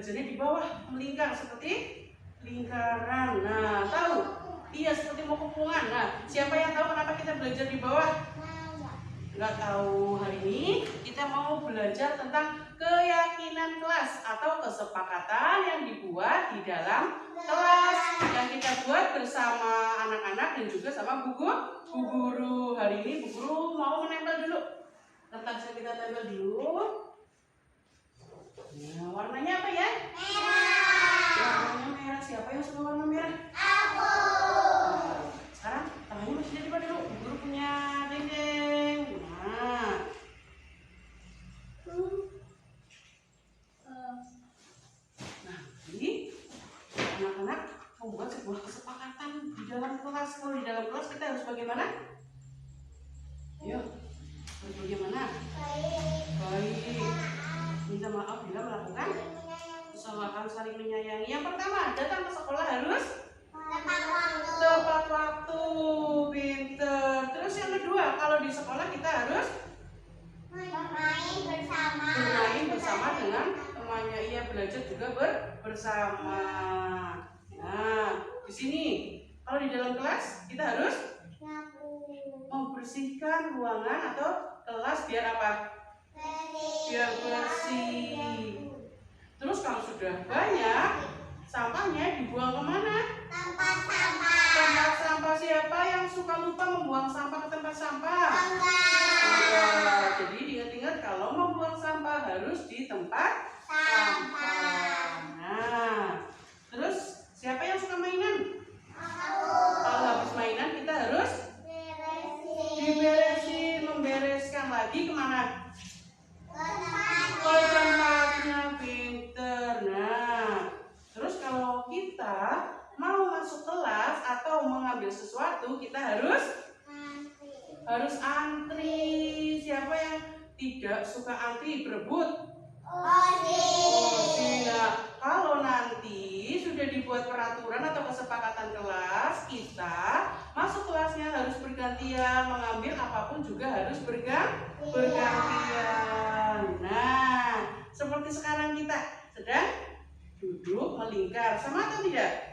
belajarnya di bawah, melingkar seperti lingkaran. Nah, tahu? Iya, seperti mau kepungan. Nah, siapa yang tahu kenapa kita belajar di bawah? Nggak tahu. Hari ini kita mau belajar tentang keyakinan kelas atau kesepakatan yang dibuat di dalam kelas yang kita buat bersama anak-anak dan juga sama bu guru. Hari ini bu guru mau menempel dulu. Kertas yang kita tempel dulu. Nah, warnanya apa ya? Merah. Warnanya merah. Siapa yang suka warna merah? Aku. Sekarang tangannya masih jadi dulu. Bu guru punya dendeng. Nah, jadi anak-anak membuat sebuah kesepakatan di dalam kelas. Kalau di dalam kelas kita harus bagaimana? Yuk, harus bagaimana? Baik. Minta maaf bila melakukan kesalahan, saling menyayangi. Yang pertama, datang ke sekolah harus tepat waktu. Pinter. Terus yang kedua, kalau di sekolah kita harus bermain bersama dengan temannya. Ia belajar juga bersama. Nah, di sini kalau di dalam kelas kita harus membersihkan ruangan atau kelas biar apa? Biar bersih. Terus kalau sudah banyak sampahnya dibuang kemana? Tempat sampah. Tempat sampah. Siapa yang suka lupa membuang sampah ke tempat sampah? Jadi diingat-ingat kalau membuang sampah harus di tempat sampah. Nah, terus siapa yang suka mainan? Kalau habis mainan kita harus diberesin, membereskan lagi kemana? Ke tempatnya. Pinter. Nah, terus kalau kita mau masuk kelas atau mengambil sesuatu kita harus antri. Siapa yang tidak suka antri berebut? Nah, kalau nanti sudah dibuat peraturan atau kesepakatan kelas, kita masuk kelasnya harus bergantian, mengambil apapun juga harus bergantian. Nah, seperti sekarang kita sedang duduk melingkar, sama atau tidak?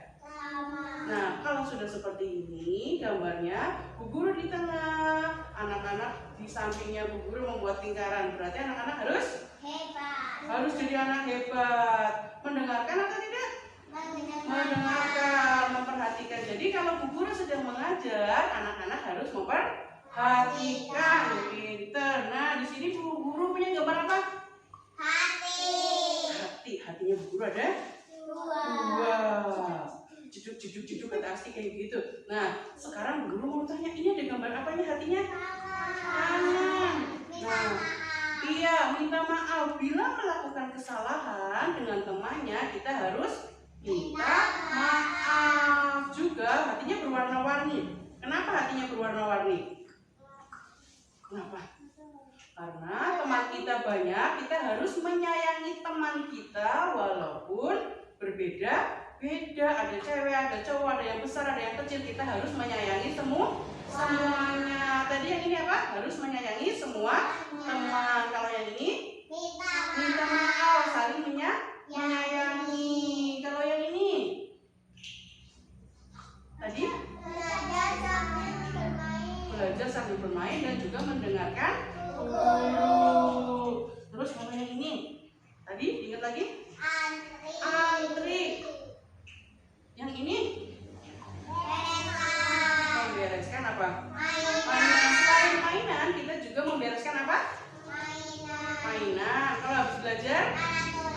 Nah, kalau sudah seperti ini gambarnya, bu guru di tengah, anak-anak di sampingnya bu guru membuat lingkaran. Berarti anak-anak harus jadi anak hebat. Mendengarkan atau tidak? Mendengarkan, memperhatikan. Jadi kalau bu guru sedang mengajar, anak-anak harus memperhatikan. Pinter. Nah, di sini bu guru punya gambar apa? Hatinya bu guru ada dua. Jeduk kata asli kayak gitu. Nah, sekarang bu guru mau tanya, ini ada gambar apa ini hatinya? Tangan. Nah, iya, minta maaf. Bila melakukan kesalahan dengan temannya, kita harus minta maaf. Juga hatinya berwarna-warni. Kenapa hatinya berwarna-warni? Kenapa? Karena teman kita banyak, kita harus menyayangi teman kita walaupun berbeda-beda. Ada cewek, ada cowok, ada yang besar, ada yang kecil. Kita harus menyayangi semuanya. Tadi yang ini apa? Harus menyayangi semua teman. Kalau yang ini minta maaf, saling menyayangi. Kalau yang ini tadi belajar sambil bermain dan juga mendengarkan guru. Terus kalau yang ini tadi ingat lagi? Antri. Yang ini membereskan apa? Mainan. Selain mainan, kita juga membereskan apa? Mainan. Kalau habis belajar,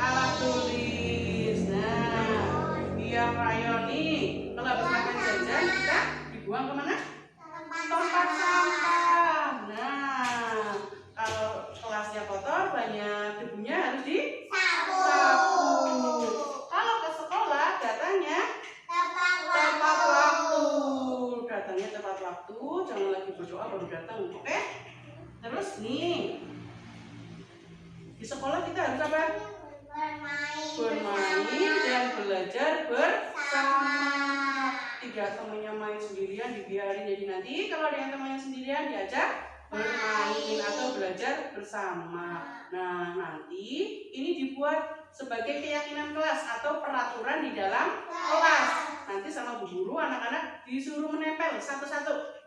alat tulis. Nah, biar rayoni. Kalau habis makan jajan, kita dibuang kemana? Tempat sampah. Nah, kalau kelasnya kotor, banyak debunya harus disapu. Kalau ke sekolah, datangnya tepat waktu. Datangnya tepat waktu, jangan lagi berdoa baru datang, oke? Terus nih, di sekolah kita harus apa? Bermain dan belajar bersama. Tidak temannya main sendirian dibiarin. Jadi nanti kalau ada yang temannya sendirian diajak bermain atau belajar bersama. Nah, nanti ini dibuat sebagai keyakinan kelas atau peraturan di dalam kelas. Nanti sama Bu Guru anak-anak disuruh menempel satu-satu.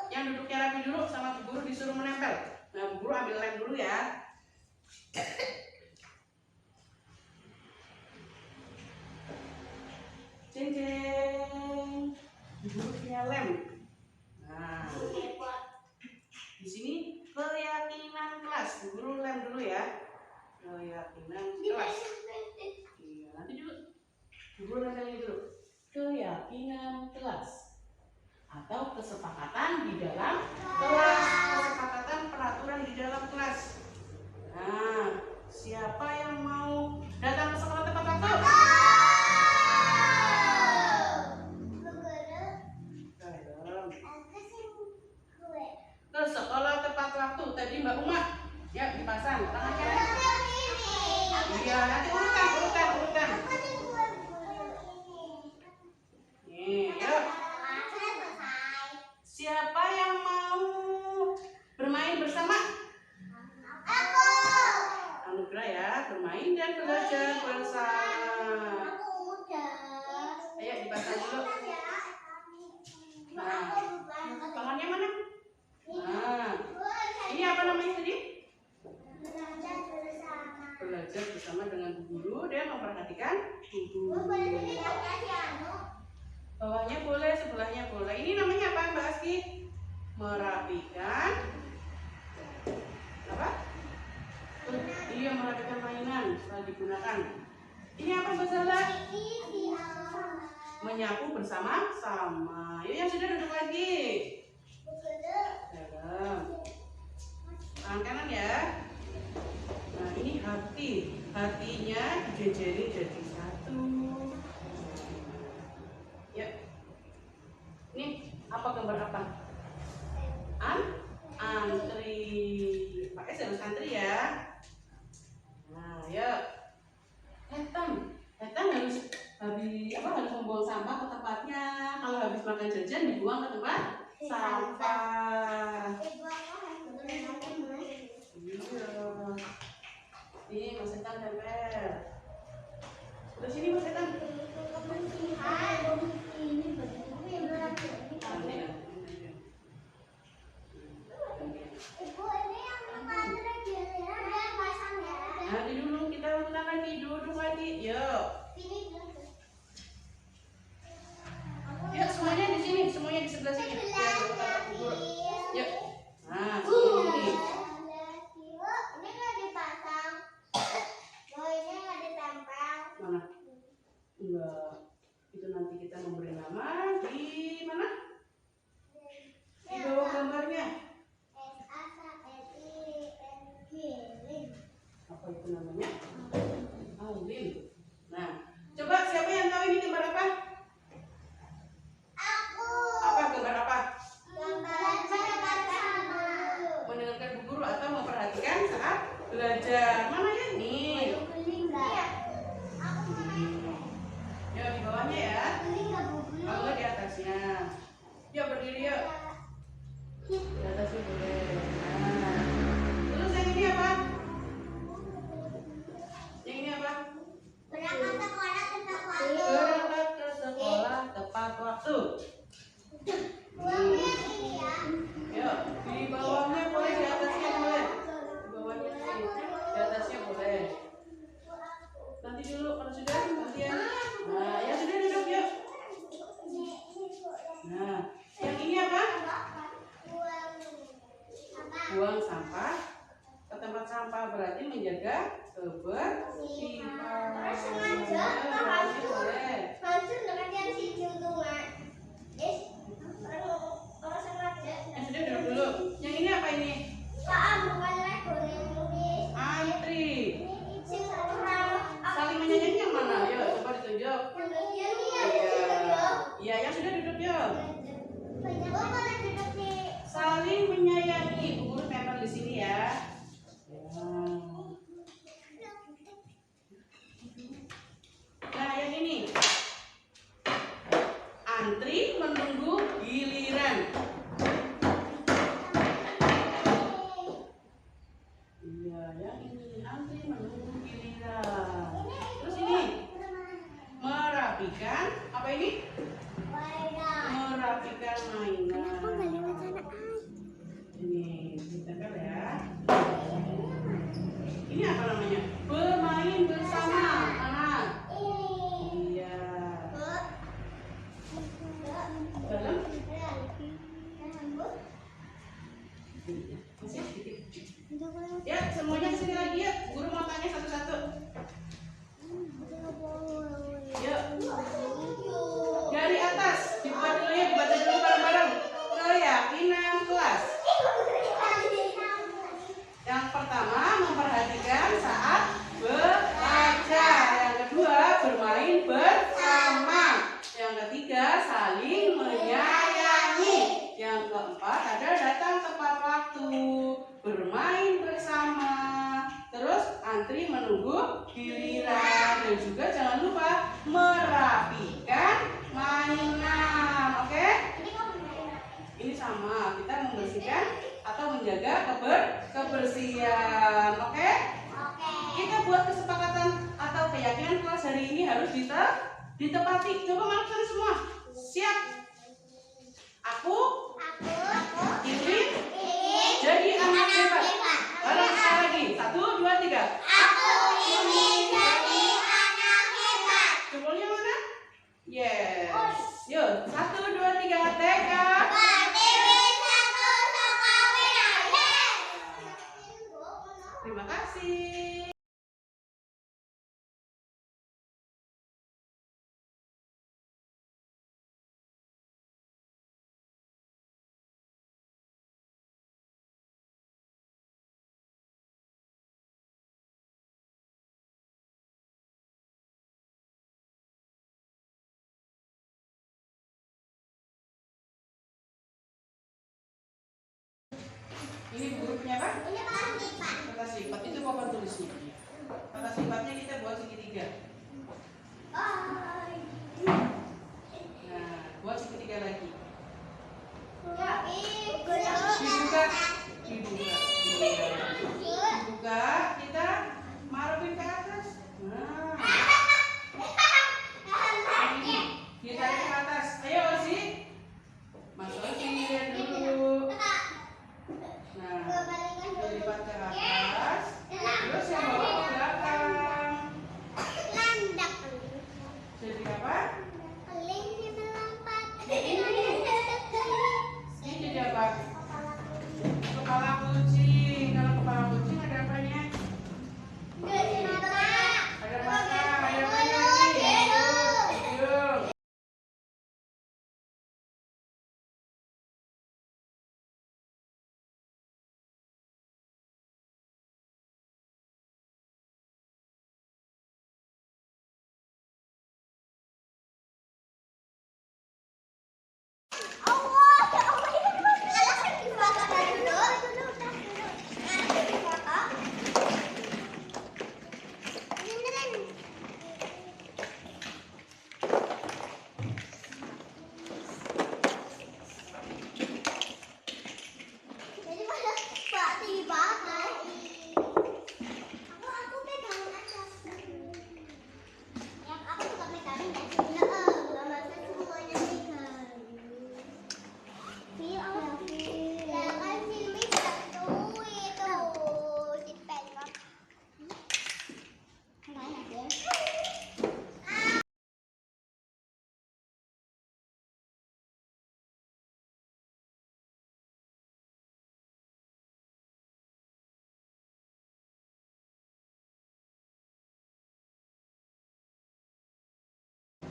Yang duduknya rapi dulu sama Bu Guru disuruh menempel. Nah, Bu Guru ambil lem dulu ya. Jeng jeng. Bu Guru punya lem. Nah, di sini keyakinan kelas. Bu Guru lem dulu ya. Keyakinan kelas. Iya, nanti dulu. Bu Guru lem dulu. Keyakinan kelas atau kesepakatan di dalam kelas, kesepakatan peraturan di dalam kelas. Nah, siapa yang mau datang ke sekolah tepat waktu? Ke sekolah tepat waktu. Tadi Mbak Uma, ya dipasang tangannya. Iya, nanti urutan. Nih, yuk. Siapa yang mau bermain bersama? Aku. Anugerah ya, bermain dan belajar bersama. Ayo dipasang dulu. Nah, tangannya mana? Nah, ini apa namanya tadi? Belajar bersama dengan Bu Guru dan memperhatikan Bu Guru. Bawahnya boleh, sebelahnya boleh. Ini namanya apa Mbak Aski? Merapikan apa? Iya, merapikan mainan setelah digunakan. Ini apa Mbak Zala? Menyapu bersama-sama. Yuk yang sudah duduk lagi. Dalam. Tangan kanan ya. Nah, ini hati. Hatinya dijejeri jadi satu. Ya. Ini apa gambar apa? Antri. Pakai harus antri ya. Nah, ya. Hetan harus harus membuang sampah ke tempatnya. Kalau habis makan jajan dibuang ke tempat sampah. Iya. Nih, Mas Hetan tempel. Terus ini Mas Hetan. Nanti dulu kita ulang lagi, duduk lagi. Yuk. Yuk semuanya di sini, semuanya di sebelah sini. Yuk. Nah, sini. Ini nggak dipasang. Ini nggak ditempel. Mana? Enggak. Itu nanti kita memberi nama di mana? Di bawah gambarnya. Apa itu namanya? Aulin. Nah, coba siapa yang tahu ini gambar apa? Aku. Apa gambar apa? Mendengarkan Bu Guru atau memperhatikan saat belajar. Mana ya nih? Ya di bawahnya ya. Kalau di atasnya. Yuk berdiri yuk. Di atasnya boleh. Nah. Terus yang ini apa? Yang ini apa? Berangkat sekolah tepat waktu. Berangkat ke sekolah tepat waktu. Uangnya ini ya. Yuk, di bawahnya boleh, di atasnya boleh. Di bawahnya sih, di atasnya boleh. Nanti dulu kalau sudah gantian. Nah, ya sudah duduk yuk. Nah, yang ini apa? Buang sampah ke tempat sampah, berarti menjaga kebersihan. Terus sengaja Ya, atau bawahnya boleh. hancur dengan yang si juntungan. Kalau sengaja. Sudah duduk dulu. Yang ini apa ini? Bukan Lego nih. Antri. Sing orang. Saling menyayangi yang mana? Yuk, coba ditunjuk. Iya, yang sudah duduk yuk. Saling menyayangi. Bu Guru tempel di sini ya. Nah, yang ini. Antri menunggu giliran. Ini apa namanya? Bermain bersama. Mana? Iya. Dalam? Masih sedikit. Ya, semuanya kesini lagi ya. Guru mau tanya satu-satu. Yuk. Dari atas, dibuat dulu ya, dibaca dulu bareng-bareng. Keyakinan kelas. Yang pertama, memperhatikan saat belajar. Yang kedua, bermain bersama. Yang ketiga, saling menyayangi. Yang keempat, ada datang tepat waktu, bermain bersama. Terus antri menunggu giliran. Dan juga jangan lupa merapikan mainan. Oke? Ini sama, kita membersihkan atau menjaga kebersihan. Oke? Kita buat kesepakatan atau keyakinan kelas hari ini harus ditepati. Coba melakukan semua. Siap? Aku ingin jadi anak hebat. Bareng sekali lagi. 1, 2, 3. Aku ingin jadi anak hebat. Jempolnya mana? Yes. Yuk, 1, 2, 3. TK. Terima kasih. Ini guru punya apa? Kertas lipat. Itu papan tulisnya. Kertas lipatnya kita buat segitiga. Nah, buat segitiga lagi. Dibuka. Dibuka. Kita masukin ke atas. Nah, ditarik ke atas. Ayo Ozi. Masukin dulu. Nah, dilipat ke atas. Terus yang bawah ke belakang. Jadi apa? Ini jadi apa? Kepala kucing. Kalau kepala kucing ada apanya? Ada mata. Ada apanya lagi? Hidung.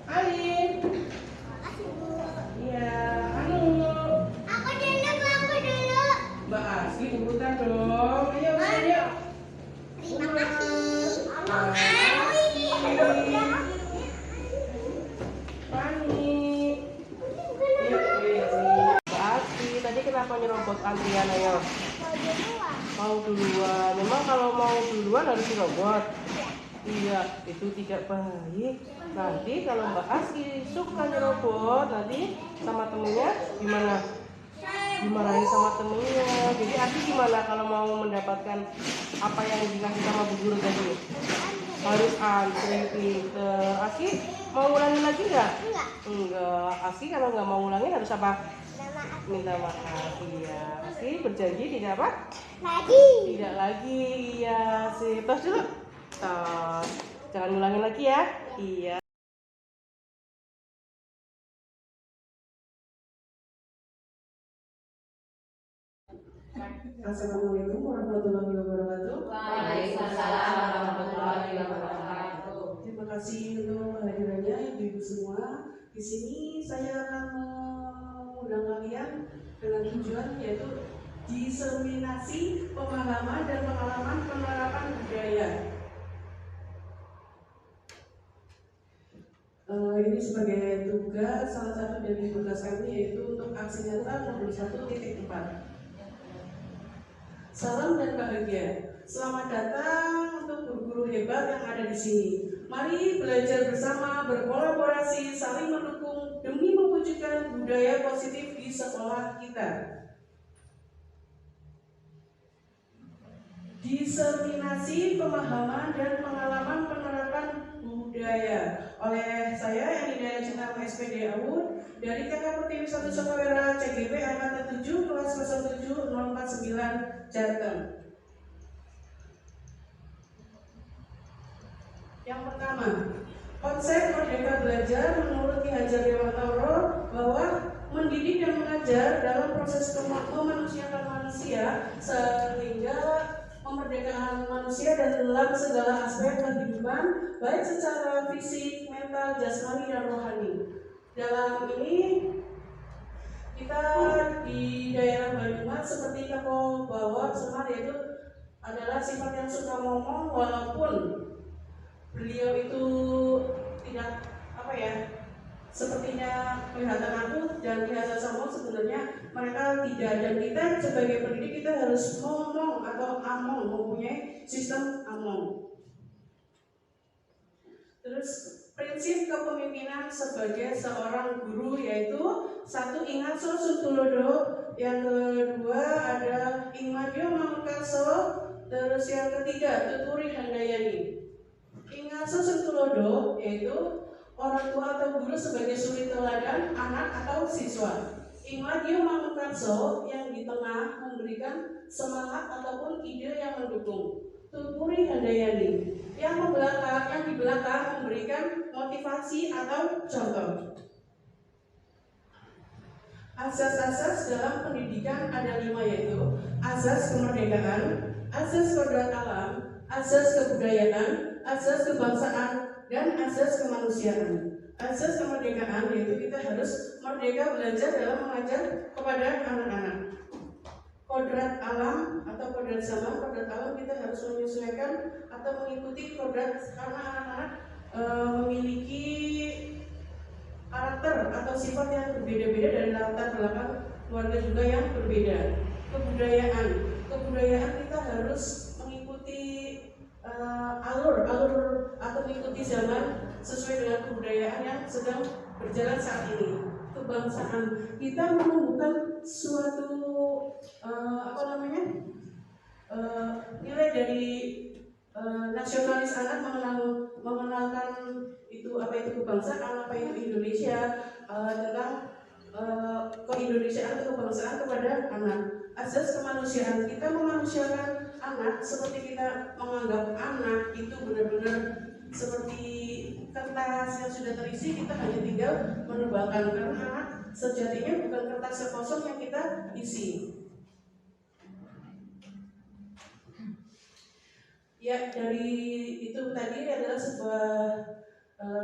Alin. Iya, anu. Aku dulu. Mbak Asli urutan dong. Ayo, ayo. Terima kasih. Pani. Mbak Asli, tadi kenapa nyerobot antrian ayo? Mau duluan. Memang kalau mau duluan harus dirobot. Iya, itu tidak baik. Nanti kalau Mbak Aski suka nyerobot, nanti sama temennya gimana? Dimarahin sama temennya. Jadi Aski gimana kalau mau mendapatkan apa yang dikasih sama Bu Guru tadi? Harus antri pinter. Aski mau ngulangin lagi nggak? Enggak. Aski kalau nggak mau ngulangin harus apa? Minta maaf. Iya. Aski berjanji tidak apa? Tidak lagi. Iya sih. Oke, tos dulu. Tos. Jangan ngulangin lagi ya. Iya. Assalamualaikum warahmatullahi wabarakatuh. Waalaikumsalam warahmatullahi wabarakatuh. Terima kasih untuk hadirannya ibu-ibu semua. Di sini saya akan mengundang kalian dengan tujuan yaitu diseminasi pemahaman dan pengalaman penerapan budaya. Ini sebagai tugas salah satu dari tugas kami yaitu untuk aksi nyata nomor 1.4. Salam dan bahagia. Selamat datang untuk guru-guru hebat yang ada di sini. Mari belajar bersama, berkolaborasi, saling mendukung demi mewujudkan budaya positif di sekolah kita. Diseminasi pemahaman dan pengalaman penerapan budaya oleh saya yang Hidayah Cinta SPD AUD dari TK Pertiwi 1 Sokawera CGP angkatan 7 kelas 07049 Jateng. Yang pertama, konsep Merdeka Belajar menurut Ki Hajar Dewantara bahwa mendidik dan mengajar dalam proses memanusiakan manusia sehingga memerdekakan manusia dan dalam segala aspek kehidupan baik secara fisik, mental, jasmani, dan rohani. Dalam ini kita di daerah Banyumas seperti Koko Bawah Semar yaitu adalah sifat yang suka ngomong walaupun beliau itu tidak sepertinya kelihatan aku dan kelihatan sombong, sebenarnya mereka tidak, dan kita sebagai pendidik kita harus ngomong atau among, mempunyai sistem among. Terus prinsip kepemimpinan sebagai seorang guru yaitu satu, ingat so sutulodo, yang kedua ada ingmadyo mangkaso, terus yang ketiga tuturi handayani. Ingat so sutulodo yaitu orang tua atau guru sebagai suri teladan anak atau siswa. Ingmadyo mangkaso yang di tengah memberikan semangat ataupun ide yang mendukung. Tuturi handayani yang di belakang memberikan motivasi atau contoh. Asas-asas dalam pendidikan ada 5 yaitu asas kemerdekaan, asas kodrat alam, asas kebudayaan, asas kebangsaan, dan asas kemanusiaan. Asas kemerdekaan yaitu kita harus merdeka belajar dalam mengajar kepada anak-anak. Kodrat alam atau kodrat zaman, kodrat alam kita harus menyesuaikan atau mengikuti kodrat karena anak-anak memiliki karakter atau sifat yang berbeda-beda dari latar belakang keluarga juga yang berbeda. Kebudayaan kita harus mengikuti alur atau mengikuti zaman sesuai dengan kebudayaan yang sedang berjalan saat ini. Kebangsaan kita menumbuhkan suatu nilai dari nasionalis anak, mengenalkan itu apa itu kebangsaan, apa itu Indonesia, tentang keindonesiaan atau kebangsaan kepada anak. Asas kemanusiaan kita memanusiakan anak seperti kita menganggap anak itu benar-benar seperti kertas yang sudah terisi, kita hanya tinggal menebalkan, karena anak sejatinya bukan kertas yang kosong yang kita isi. Ya, dari itu tadi adalah sebuah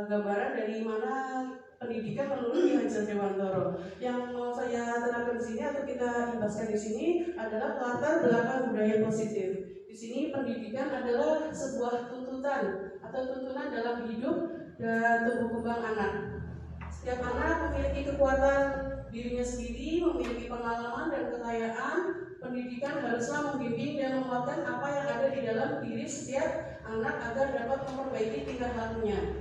gambaran dari mana pendidikan menurut Ki Hajar Dewantara. Yang mau saya terangkan di sini atau kita ibaskan di sini adalah latar belakang budaya positif. Di sini pendidikan adalah sebuah tuntutan atau tuntunan dalam hidup dan tumbuh kembang anak. Setiap anak memiliki kekuatan dirinya sendiri, memiliki pengalaman dan kekayaan. Pendidikan haruslah membimbing dan menguatkan apa yang ada di dalam diri setiap anak agar dapat memperbaiki tingkah lakunya.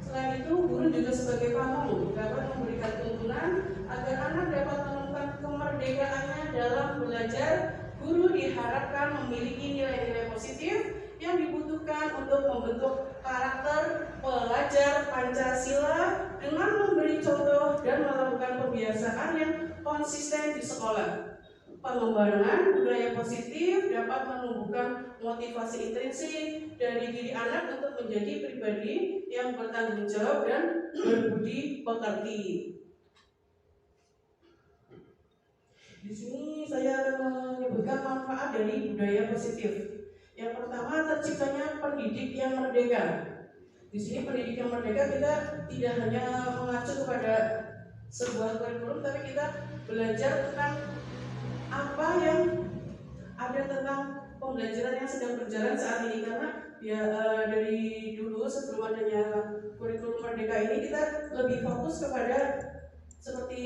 Selain itu, guru juga sebagai pamong dapat memberikan tuntunan agar anak dapat menemukan kemerdekaannya dalam belajar. Guru diharapkan memiliki nilai-nilai positif yang dibutuhkan untuk membentuk karakter pelajar Pancasila dengan memberi contoh dan melakukan pembiasaan yang konsisten di sekolah. Pengembangan budaya positif dapat menumbuhkan motivasi intrinsik dari diri anak untuk menjadi pribadi yang bertanggung jawab dan berbudi pekerti. Di sini saya akan menyebutkan manfaat dari budaya positif. Yang pertama, terciptanya pendidik yang merdeka. Di sini pendidik yang merdeka kita tidak hanya mengacu kepada sebuah kurikulum, tapi kita belajar tentang apa yang ada tentang pembelajaran yang sedang berjalan saat ini. Karena ya dari dulu sebelum adanya kurikulum merdeka ini kita lebih fokus kepada seperti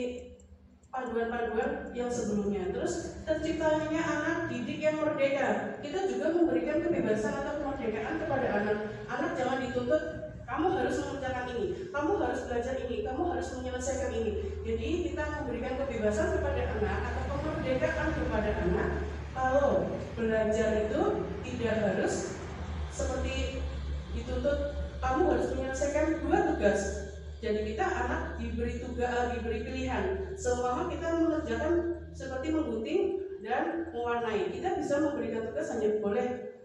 panduan-panduan yang sebelumnya. Terus terciptanya anak didik yang merdeka. Kita juga memberikan kebebasan atau kemerdekaan kepada anak. Anak jangan dituntut kamu harus mengerjakan ini, kamu harus belajar ini, kamu harus menyelesaikan ini. Jadi kita memberikan kebebasan kepada anak atau kemerdekaan kepada anak. Kalau belajar itu tidak harus seperti dituntut kamu harus menyelesaikan 2 tugas. Jadi kita anak diberi tugas, diberi pilihan. Seumpama kita mengerjakan seperti menggunting dan mewarnai, kita bisa memberikan tugas hanya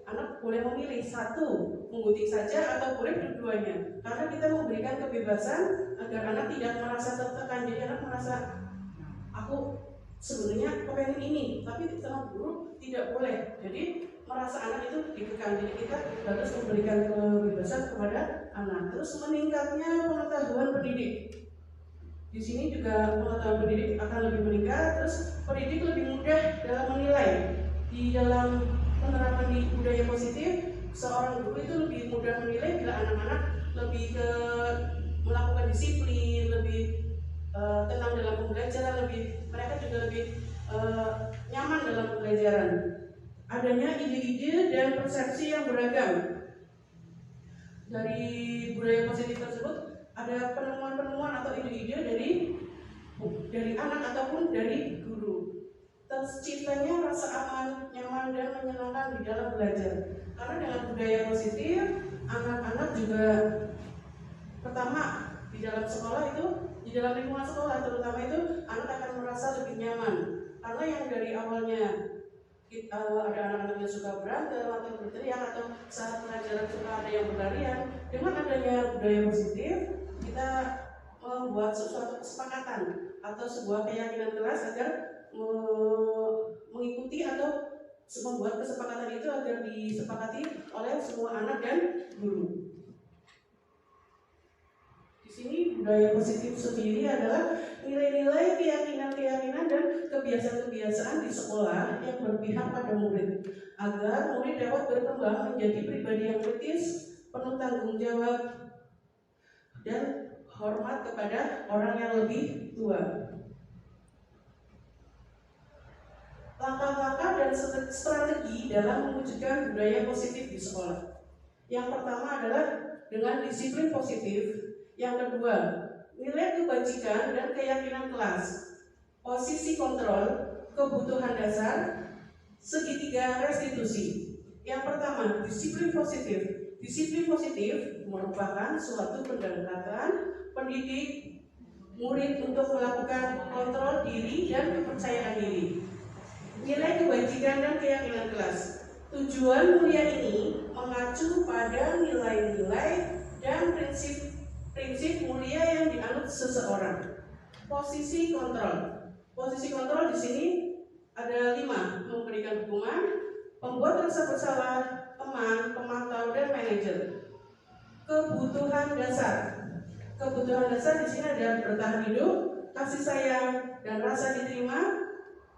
anak boleh memilih 1, menggunting saja atau boleh dua-duanya. Karena kita memberikan kebebasan agar anak tidak merasa tertekan. Jadi anak merasa aku sebenarnya kepengen ini, tapi sama guru tidak boleh. Jadi merasa anak itu dikekang. Jadi kita harus memberikan kebebasan kepada anak. Terus meningkatnya pengetahuan pendidik. Di sini juga pengetahuan pendidik akan lebih meningkat. Terus pendidik lebih mudah dalam menilai. Di dalam penerapan di budaya positif, seorang guru itu lebih mudah menilai bila anak-anak lebih melakukan disiplin, lebih tenang dalam pembelajaran, mereka juga lebih nyaman dalam pembelajaran. Adanya ide-ide dan persepsi yang beragam. Dari budaya positif tersebut ada penemuan-penemuan atau ide-ide dari anak ataupun dari guru. Terciptanya rasa aman, nyaman, dan menyenangkan di dalam belajar. Karena dengan budaya positif, anak-anak juga pertama di dalam sekolah itu, di dalam lingkungan sekolah terutama itu, anak akan merasa lebih nyaman. Karena yang dari awalnya ada anak-anak yang suka berantem atau berteriak atau saat pelajaran suka ada yang berlarian. Dengan adanya budaya positif, kita membuat suatu kesepakatan atau sebuah keyakinan kelas agar mengikuti atau membuat kesepakatan itu agar disepakati oleh semua anak dan guru. Di sini budaya positif sendiri adalah nilai-nilai, keyakinan-keyakinan dan kebiasaan-kebiasaan di sekolah yang berpihak pada murid agar murid dapat berkembang menjadi pribadi yang kritis, penuh tanggung jawab dan hormat kepada orang yang lebih tua. Langkah-langkah dan strategi dalam mewujudkan budaya positif di sekolah. Yang pertama adalah dengan disiplin positif. Yang kedua, nilai kebajikan dan keyakinan kelas. Posisi kontrol, kebutuhan dasar, segitiga restitusi. Yang pertama, disiplin positif. Disiplin positif merupakan suatu pendekatan pendidik murid untuk melakukan kontrol diri dan kepercayaan diri. Nilai kebajikan dan keyakinan kelas. Tujuan mulia ini mengacu pada nilai-nilai dan prinsip mulia yang dianut seseorang. Posisi kontrol. Posisi kontrol di sini ada 5: memberikan hukuman, pembuat rasa bersalah, teman, pemantau, dan manajer. Kebutuhan dasar. Kebutuhan dasar di sini ada bertahan hidup, kasih sayang, dan rasa diterima,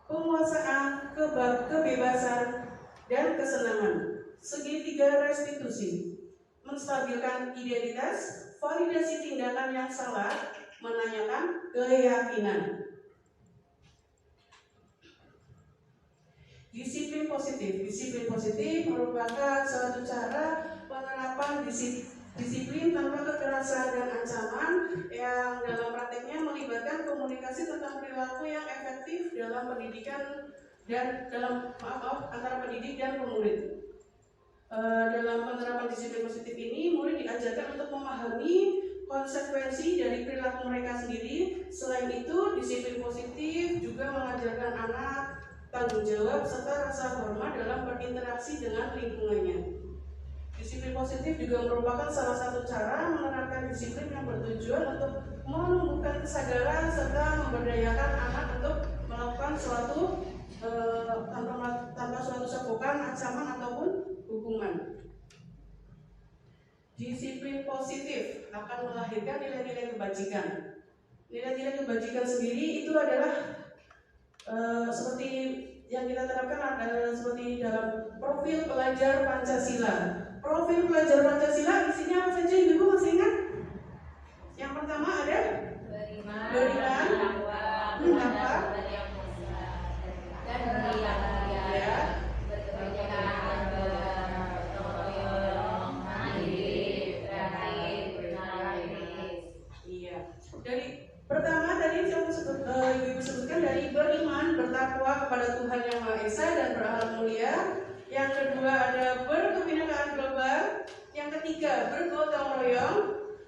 penguasaan, kebebasan, dan kesenangan. Segitiga restitusi. Menstabilkan identitas, validasi tindakan yang salah, menanyakan keyakinan. Disiplin positif. Disiplin positif merupakan suatu cara penerapan disiplin tanpa kekerasan dan ancaman yang dalam prakteknya melibatkan komunikasi tentang perilaku yang efektif dalam pendidikan dan antara pendidik dan pemurid. Dalam penerapan disiplin positif ini, murid diajarkan untuk memahami konsekuensi dari perilaku mereka sendiri. Selain itu, disiplin positif juga mengajarkan anak tanggung jawab, serta rasa hormat dalam berinteraksi dengan lingkungannya. Disiplin positif juga merupakan salah satu cara menerapkan disiplin yang bertujuan untuk menumbuhkan kesadaran serta memberdayakan anak untuk melakukan suatu tanpa suatu sokokan, ancaman ataupun hukuman. Disiplin positif akan melahirkan nilai-nilai kebajikan. Nilai-nilai kebajikan sendiri itu adalah seperti yang kita terapkan adalah seperti dalam profil pelajar Pancasila. Profil pelajar Pancasila isinya apa saja, Ibu masih ingat? Yang pertama ada beriman, mengapa, dan berlian, ya, iya. Dari pertama tadi yang Ibu sebutkan dari beriman, bertakwa kepada Tuhan Yang Maha Esa dan berakhlak mulia. Yang kedua ada berkebinekaan global. Yang ketiga bergotong royong.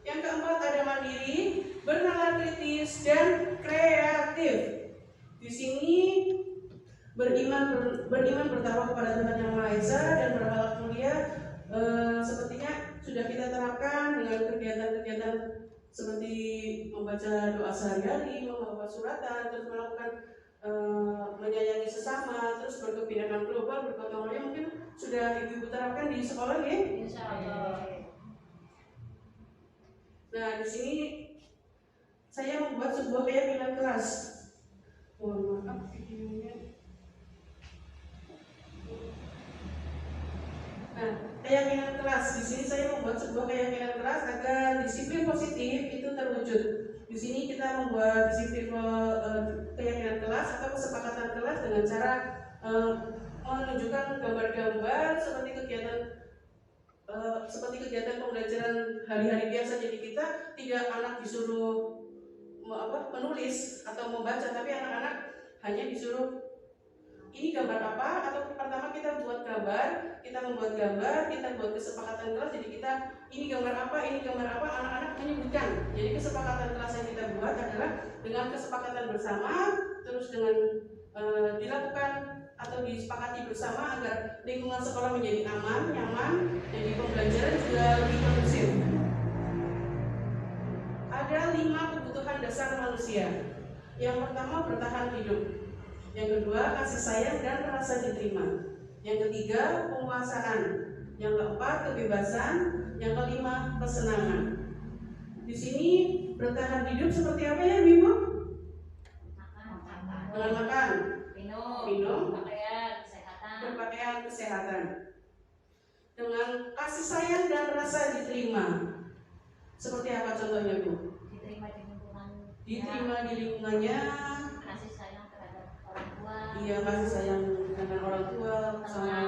Yang keempat ada mandiri, bernalar kritis dan kreatif. Di sini beriman bertakwa kepada Tuhan Yang Maha Esa dan berakhlak mulia sepertinya sudah kita terapkan dengan kegiatan-kegiatan seperti membaca doa sehari-hari, membaca suratan, terus melakukan menyayangi sesama, terus berkebinekaan global, bergotong royong. Mungkin sudah Ibu terapkan di sekolah ya? Insya Allah. Nah, di sini saya membuat sebuah keyakinan kelas. Mohon maaf videonya. Nah, keyakinan kelas di sini saya membuat sebuah keyakinan kelas agar disiplin positif itu terwujud. Di sini kita membuat disiplin keyakinan kelas atau kesepakatan kelas dengan cara menunjukkan gambar-gambar seperti kegiatan pembelajaran hari-hari biasa. Jadi kita tidak anak disuruh menulis atau membaca, tapi anak-anak hanya disuruh ini gambar apa, atau pertama kita buat gambar, kita membuat gambar, kita buat kesepakatan kelas. Jadi kita ini gambar apa, anak-anak menyebutkan. Jadi kesepakatan kelas yang kita buat adalah dengan kesepakatan bersama, terus dengan dilakukan atau disepakati bersama agar lingkungan sekolah menjadi aman, nyaman, jadi pembelajaran juga lebih kondusif. Ada 5 kebutuhan dasar manusia. Yang pertama bertahan hidup. Yang kedua kasih sayang dan rasa diterima. Yang ketiga penguasaan. Yang keempat kebebasan. Yang kelima kesenangan. Di sini bertahan hidup seperti apa ya, Ibu? Dengan makan, minum, berpakaian, kesehatan. Dengan kasih sayang dan rasa diterima. Seperti apa contohnya, Bu? Diterima di lingkungannya. Kasih sayang terhadap orang tua. Iya, kasih sayang dengan orang tua, sama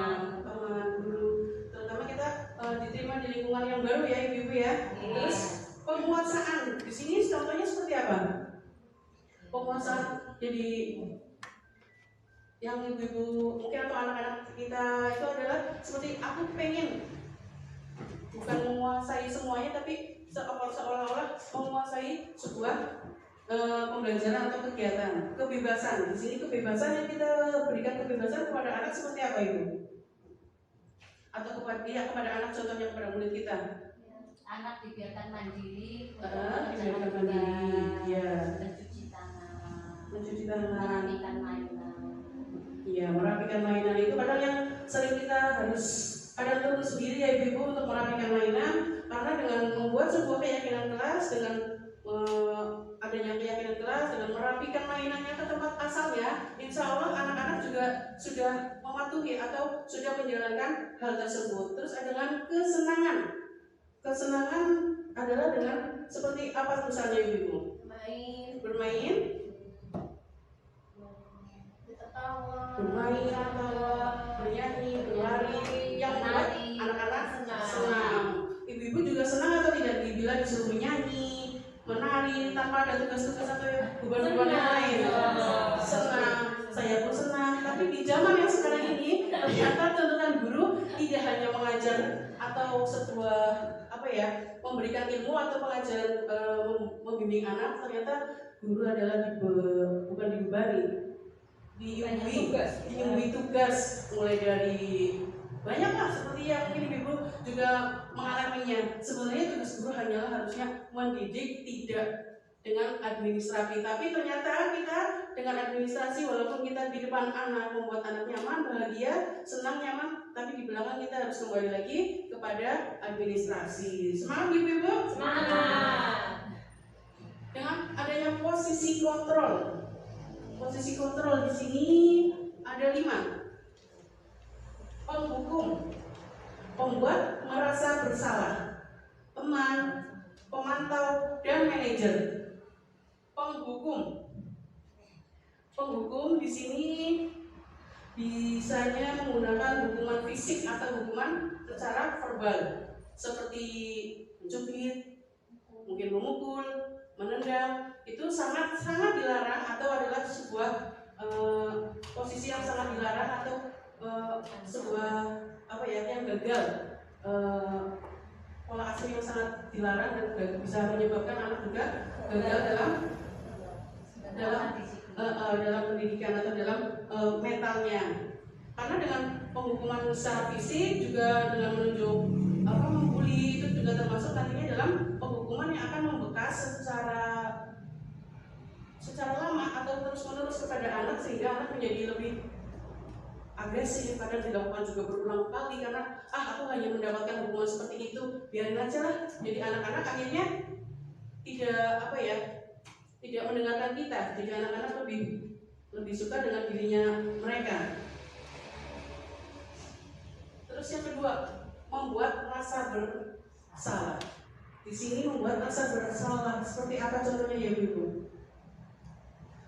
teman, guru. Terutama kita diterima di lingkungan yang baru ya, Ibu ya. Terus penguasaan. Di sini contohnya seperti apa? Penguasaan. Jadi yang ibu-ibu mungkin atau anak-anak kita itu adalah seperti aku pengen bukan menguasai semuanya, tapi seolah-olah menguasai sebuah pembelajaran atau kegiatan. Kebebasan. Di sini kebebasan yang kita berikan kebebasan kepada anak seperti apa, Ibu? Atau kepada anak, contohnya kepada murid kita. Anak dibiarkan mandiri, dibiarkan mandiri, ya. Mencuci tangan, merapikan mainan. Iya, merapikan mainan itu kadang yang sering kita harus kadang turun sendiri ya Ibu untuk merapikan mainan, karena dengan membuat sebuah keyakinan kelas, dengan adanya keyakinan kelas, dengan merapikan mainannya ke tempat asalnya, insya Allah anak-anak juga sudah mematuhi atau sudah menjalankan hal tersebut. Terus ada dengan kesenangan. Kesenangan adalah dengan seperti apa misalnya Ibu? Bermain, bermain, bernyanyi, berlari, yang membuat anak-anak senang. Ibu-ibu juga senang atau tidak bila disuruh menyanyi, menari tanpa ada tugas-tugas atau beban-beban yang lain? Senang, saya pun senang. Tapi di zaman yang sekarang ini ternyata tuntutan guru tidak hanya mengajar atau sebuah memberikan ilmu atau pengajaran membimbing anak. Ternyata guru adalah bukan dibebani, diimbui tugas, mulai dari banyak lah seperti yang mungkin ibu juga mengalaminya. Sebenarnya tugas guru hanyalah harusnya mendidik, tidak dengan administrasi, tapi ternyata kita dengan administrasi, walaupun kita di depan anak membuat anak nyaman, bahagia, senang, nyaman, tapi di belakang kita harus kembali lagi kepada administrasi. Semangat ibu-ibu? Semangat. Dengan adanya posisi kontrol. Posisi kontrol di sini ada 5. Penghukum, pembuat merasa bersalah, teman, pemantau, dan manajer. Penghukum di sini bisanya menggunakan hukuman fisik atau hukuman secara verbal, seperti mencubit, mungkin memukul, menendang. Itu sangat dilarang atau adalah sebuah posisi yang sangat dilarang atau sebuah yang gagal, pola asuh yang sangat dilarang dan bisa menyebabkan anak juga gagal dalam pendidikan atau dalam mentalnya. Karena dengan penghukuman secara fisik juga dengan menunjuk membuli, itu juga termasuk nantinya dalam penghukuman yang akan membekas secara lama atau terus-menerus kepada anak, sehingga anak menjadi lebih agresif. Kadang dilakukan juga berulang kali karena aku hanya mendapatkan hukuman seperti itu, biarin aja lah. Jadi anak-anak akhirnya tidak mendengarkan kita. Jadi anak-anak lebih suka dengan dirinya mereka. Terus yang kedua, membuat rasa bersalah. Di sini membuat rasa bersalah seperti apa contohnya ya ibu?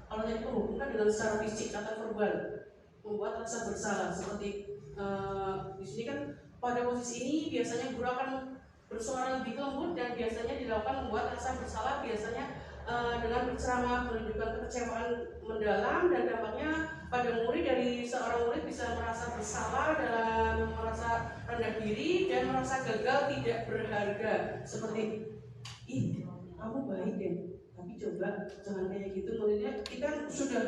Kalau tadi penghukum kan dengan secara fisik atau verbal, membuat rasa bersalah seperti di sini kan pada posisi ini biasanya guru akan bersuara lebih lembut dan biasanya dilakukan membuat rasa bersalah biasanya dengan berceramah, menunjukkan kekecewaan mendalam, dan dampaknya pada murid, dari seorang murid bisa merasa bersalah, dalam merasa rendah diri dan merasa gagal, tidak berharga, seperti kamu baik deh, tapi coba jangan kayak gitu. Muridnya kita sudah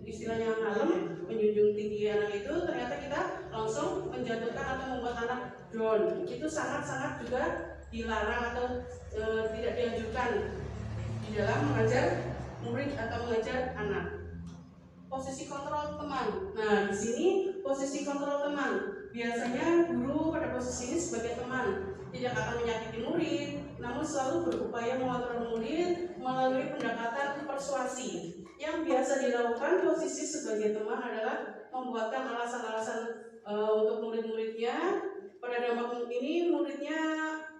istilahnya ngalem, menjunjung tinggi anak itu, ternyata kita langsung menjatuhkan atau membuat anak down. Itu sangat juga dilarang atau tidak dianjurkan di dalam mengajar murid atau mengajar anak. Posisi kontrol teman. Nah, di sini posisi kontrol teman. Biasanya guru pada posisi ini sebagai teman tidak akan menyakiti murid, namun selalu berupaya mengontrol murid melalui pendekatan persuasi. Yang biasa dilakukan posisi sebagai teman adalah membuatkan alasan-alasan untuk murid-muridnya. Pada dampak ini muridnya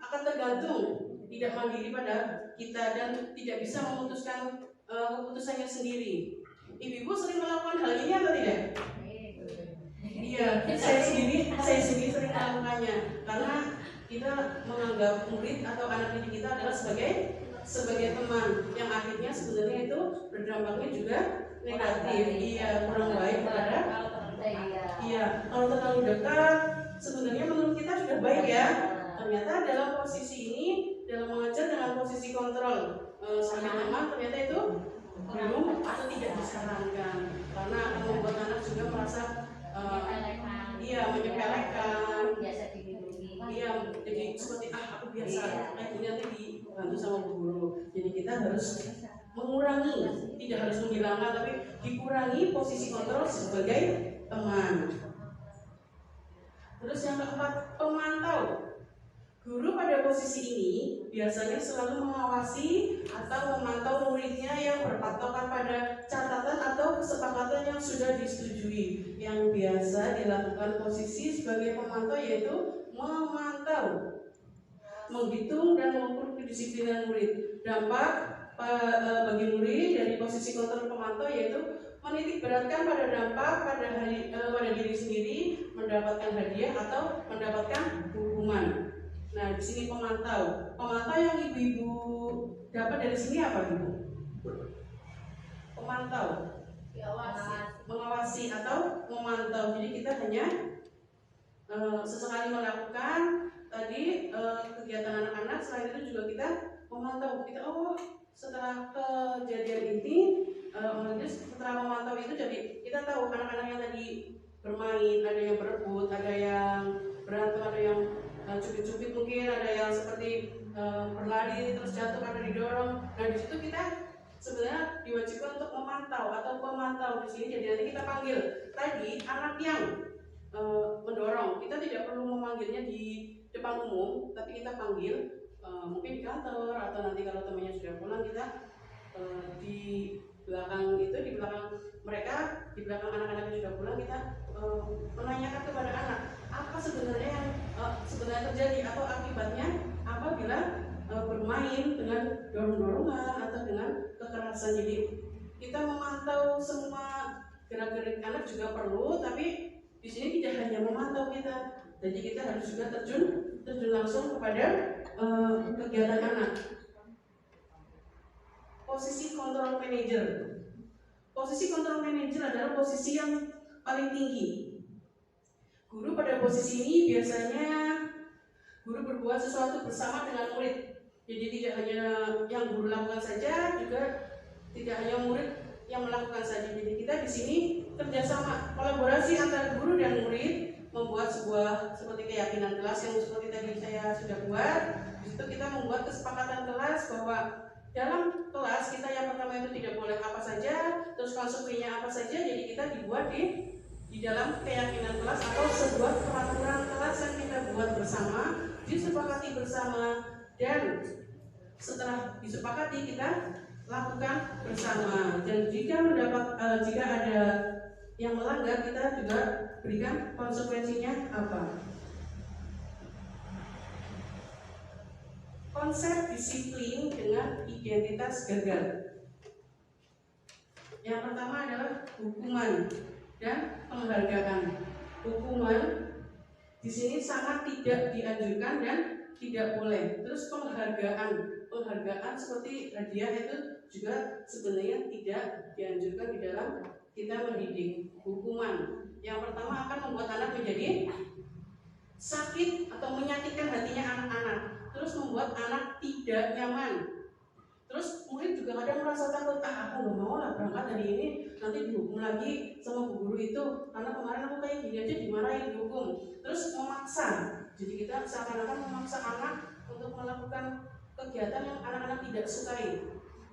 akan tergantung, tidak mandiri pada kita dan tidak bisa memutuskan keputusannya sendiri. Ibu-ibu sering melakukan hal ini atau tidak? Iya, saya sendiri sering melakukannya, karena kita menganggap murid atau anak didik kita adalah sebagai teman, yang akhirnya sebenarnya itu berdampaknya juga negatif. Iya, kurang baik pada. Iya, kalau terlalu dekat sebenarnya menurut kita sudah baik ya. Ternyata dalam posisi ini, dalam mengajar dengan posisi kontrol sebagai teman, ternyata itu belum atau tidak disarankan, karena akan membuat anak juga merasa menyepelekan, biasa dilindungi. Iya, jadi seperti aku biasa kayak gini, nanti dibantu sama bu guru. Jadi kita harus mengurangi, tidak harus menghilangkan, tapi dikurangi posisi kontrol sebagai teman. Terus yang keempat, pemantau. Guru pada posisi ini biasanya selalu mengawasi atau memantau muridnya yang berpatokan pada catatan atau kesepakatan yang sudah disetujui. Yang biasa dilakukan posisi sebagai pemantau yaitu memantau, menghitung dan mengukur kedisiplinan murid. Dampak bagi murid dari posisi kontrol pemantau yaitu menitik beratkan pada dampak pada diri sendiri, mendapatkan hadiah atau mendapatkan hukuman. Nah, di sini pemantau yang ibu-ibu dapat dari sini apa ibu? Pemantau, mengawasi atau memantau. Jadi kita hanya sesekali melakukan tadi kegiatan anak-anak. Selain itu juga kita memantau. Kita setelah kejadian ini setelah memantau itu jadi kita tahu anak-anak yang tadi bermain, ada yang berebut, ada yang berantem, ada yang cubit-cubit mungkin, ada yang seperti berlari terus jatuh karena didorong. Nah di situ kita sebenarnya diwajibkan untuk memantau atau pemantau di sini. Jadi nanti kita panggil tadi anak yang mendorong, kita tidak perlu memanggilnya di depan umum, tapi kita panggil mungkin di kantor atau nanti kalau temannya sudah pulang kita di belakang itu, di belakang mereka, di belakang anak-anak yang sudah pulang kita menanyakan kepada anak apa sebenarnya yang sebenarnya terjadi atau akibatnya apabila bermain dengan dorong-dorongan atau dengan kekerasan. Jadi kita memantau semua gerak-gerik anak juga perlu, tapi di sini tidak hanya memantau kita, jadi kita harus juga terjun langsung kepada kegiatan anak. Posisi kontrol manager. Posisi kontrol manager adalah posisi yang paling tinggi. Guru pada posisi ini biasanya guru berbuat sesuatu bersama dengan murid. Jadi tidak hanya yang guru lakukan saja, juga tidak hanya murid yang melakukan saja. Jadi kita di sini kerjasama, kolaborasi antara guru dan murid, membuat sebuah seperti keyakinan kelas yang seperti tadi saya sudah buat. Di situ kita membuat kesepakatan kelas bahwa dalam kelas kita yang pertama itu tidak boleh apa saja, terus konsekuensinya apa saja. Jadi kita dibuat di dalam keyakinan kelas atau sebuah peraturan kelas yang kita buat bersama, disepakati bersama, dan setelah disepakati kita lakukan bersama. Dan jika ada yang melanggar, kita juga berikan konsekuensinya apa. Konsep disiplin dengan identitas gagal. Yang pertama adalah hukuman dan penghargaan. Hukuman di sini sangat tidak dianjurkan dan tidak boleh. Terus penghargaan seperti hadiah itu juga sebenarnya tidak dianjurkan di dalam kita mendidik. Hukuman yang pertama akan membuat anak menjadi sakit atau menyakitkan hatinya anak-anak, terus membuat anak tidak nyaman. Terus murid juga kadang merasa takut, aku nggak mau lah berangkat hari ini, nanti dihukum lagi sama bu guru itu, karena kemarin aku kayak gini aja dimarahin, dihukum. Terus memaksa, jadi kita seakan-akan memaksa anak untuk melakukan kegiatan yang anak-anak tidak sukai.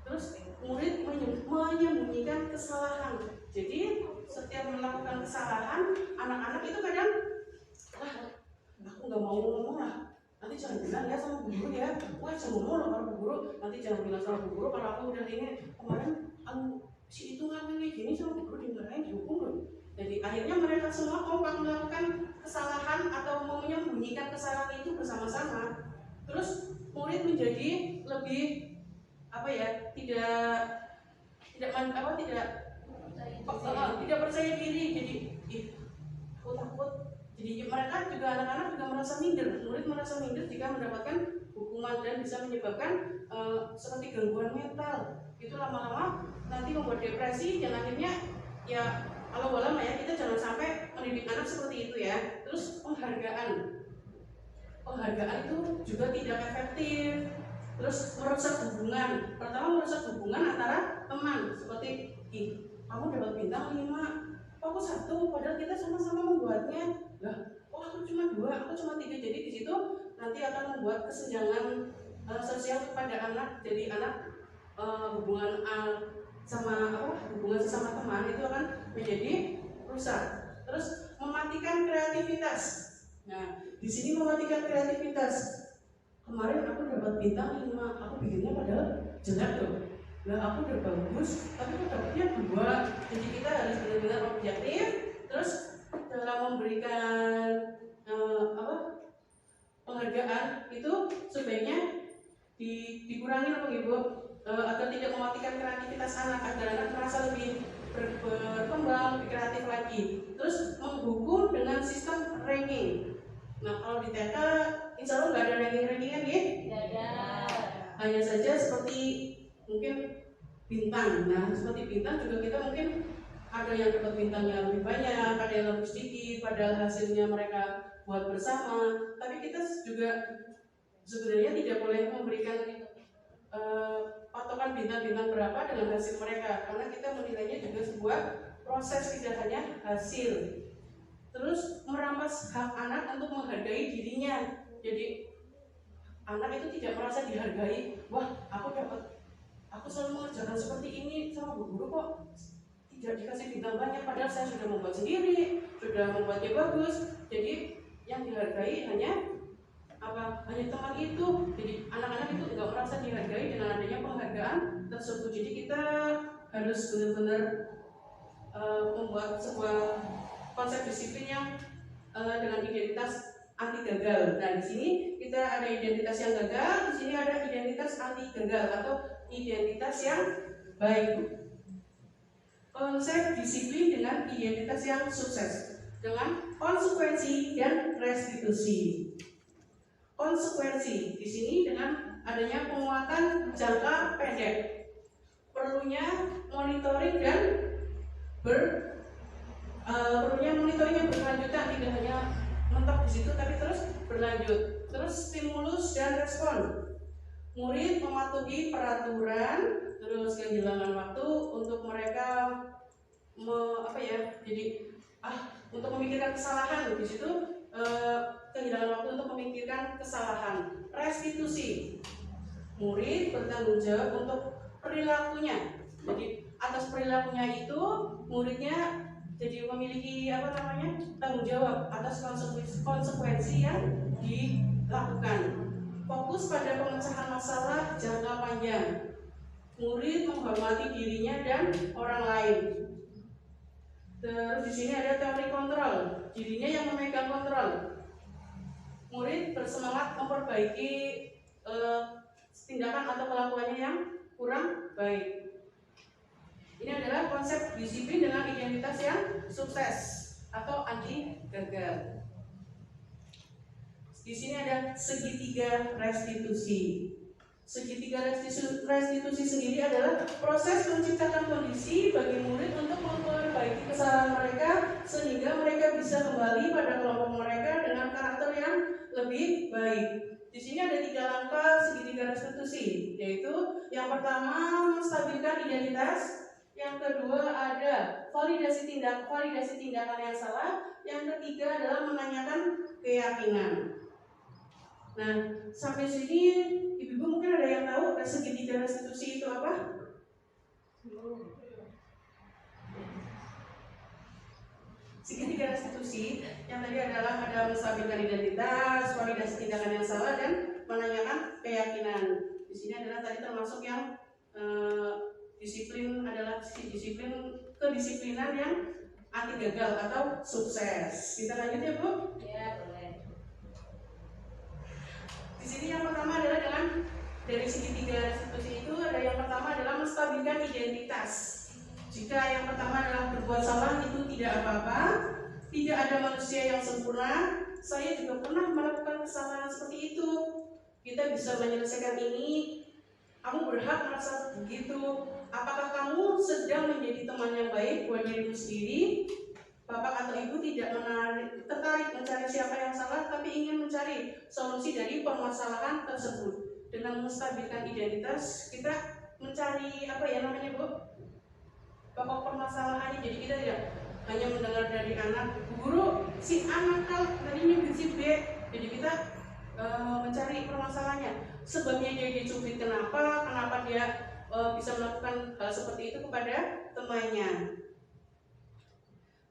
Terus murid menyembunyikan kesalahan. Jadi setiap melakukan kesalahan, anak-anak itu kadang, aku nggak mau ngomong lah, nanti jangan bilang ya sama bu guru ya, jangan ngomong loh kalau bu guru, nanti jangan bilang sama bu guru kalau aku udah ini kemarin si itu ngomong kayak gini sama bu guru dimarahin, dihukum loh. Jadi akhirnya mereka semua kompak melakukan kesalahan atau menyembunyikan kesalahan itu bersama-sama. Terus murid menjadi lebih tidak percaya diri. Jadi aku takut. Jadi mereka juga, anak-anak juga merasa minder. Murid merasa minder jika mendapatkan hukuman dan bisa menyebabkan seperti gangguan mental. Itu lama-lama nanti membuat depresi dan akhirnya ya kalau lama ya kita jangan sampai mendidik anak seperti itu ya. Terus penghargaan itu juga tidak efektif. Terus merusak hubungan. Pertama merusak hubungan antara teman, seperti kamu dapat bintang 5, aku 1, padahal kita sama-sama membuatnya. Aku cuma 2, aku cuma 3. Jadi di situ nanti akan membuat kesenjangan sosial kepada anak. Jadi anak hubungan sesama teman itu akan menjadi rusak. Terus mematikan kreativitas. Nah, di sini mematikan kreativitas. Kemarin aku dapat bintang 5, aku bikinnya padahal jelek tuh. Aku udah bagus, tapi kok dapatnya 2. Jadi kita harus benar-benar objektif. Terus dalam memberikan penghargaan itu sebaiknya dikurangi agar tidak mematikan kreativitas anak, agar anak merasa lebih berkembang, lebih kreatif lagi. Terus menghukum dengan sistem ranking. Nah kalau di TK insya Allah nggak ada ranking-rankingan ya? Tidak ada. Hanya saja seperti mungkin bintang. Nah seperti bintang juga kita mungkin ada yang dapat bintangnya lebih banyak, ada yang lebih sedikit, padahal hasilnya mereka buat bersama. Tapi kita juga sebenarnya tidak boleh memberikan patokan bintang-bintang berapa dengan hasil mereka, karena kita menilainya juga sebuah proses, tidak hanya hasil. Terus merampas hak anak untuk menghargai dirinya. Jadi anak itu tidak merasa dihargai. Wah, aku selalu mengerjakan seperti ini sama bu guru kok tidak dikasih bintang banyak, padahal saya sudah membuat sendiri, sudah membuatnya bagus. Jadi yang dihargai hanya apa? Hanya teman itu. Jadi anak-anak itu nggak merasa dihargai dengan adanya penghargaan tersebut. Jadi kita harus benar-benar membuat sebuah konsep disiplin yang dengan identitas anti gagal. Nah, di sini kita ada identitas yang gagal, di sini ada identitas anti gagal atau identitas yang baik. Konsep disiplin dengan identitas yang sukses dengan konsekuensi dan restitusi. Konsekuensi di sini dengan adanya penguatan jangka pendek, perlunya monitoring dan perlunya monitoring yang berkelanjutan, tidak hanya mentok di situ tapi terus berlanjut. Terus stimulus dan respon, murid mematuhi peraturan, terus kehilangan waktu untuk mereka untuk memikirkan kesalahan. Di situ kehilangan waktu untuk memikirkan kesalahan. Restitusi, murid bertanggung jawab untuk perilakunya. Jadi atas perilakunya itu muridnya jadi memiliki tanggung jawab atas konsekuensi yang dilakukan. Fokus pada pemecahan masalah jangka panjang, murid menghormati dirinya dan orang lain. Terus di sini ada teori kontrol, dirinya yang memegang kontrol. Murid bersemangat memperbaiki tindakan atau kelakuannya yang kurang baik. Ini adalah konsep disiplin dengan identitas yang sukses atau anti gagal. Di sini ada segitiga restitusi. Segitiga restitusi sendiri adalah proses menciptakan kondisi bagi murid untuk memperbaiki kesalahan mereka sehingga mereka bisa kembali pada kelompok mereka dengan karakter yang lebih baik. Di sini ada 3 langkah segitiga restitusi, yaitu yang pertama menstabilkan identitas. Yang kedua ada validasi tindakan yang salah. Yang ketiga adalah menanyakan keyakinan. Nah, sampai sini ibu-ibu mungkin ada yang tahu segitiga restitusi itu apa? Segitiga restitusi yang tadi adalah ada menstabilkan identitas, validasi tindakan yang salah, dan menanyakan keyakinan. Di sini adalah tadi termasuk yang disiplin adalah kedisiplinan yang anti gagal atau sukses. Kita lanjut ya Bu? Ya, boleh. Di sini yang pertama adalah dari segitiga restitusi itu ada yang pertama adalah menstabilkan identitas. Jika yang pertama adalah berbuat salah itu tidak apa-apa, tidak ada manusia yang sempurna. Saya juga pernah melakukan kesalahan seperti itu. Kita bisa menyelesaikan ini. Kamu berhak merasa begitu. Apakah kamu sedang menjadi teman yang baik buat dirimu sendiri? Bapak atau ibu tidak tertarik mencari siapa yang salah, tapi ingin mencari solusi dari permasalahan tersebut. Dengan menstabilkan identitas, kita mencari Bu? Pokok permasalahannya. Jadi kita tidak hanya mendengar dari anak, guru si anak tadi nyubit si B. Jadi kita mencari permasalahannya. Sebabnya dia dicubit kenapa dia bisa melakukan hal seperti itu kepada temannya.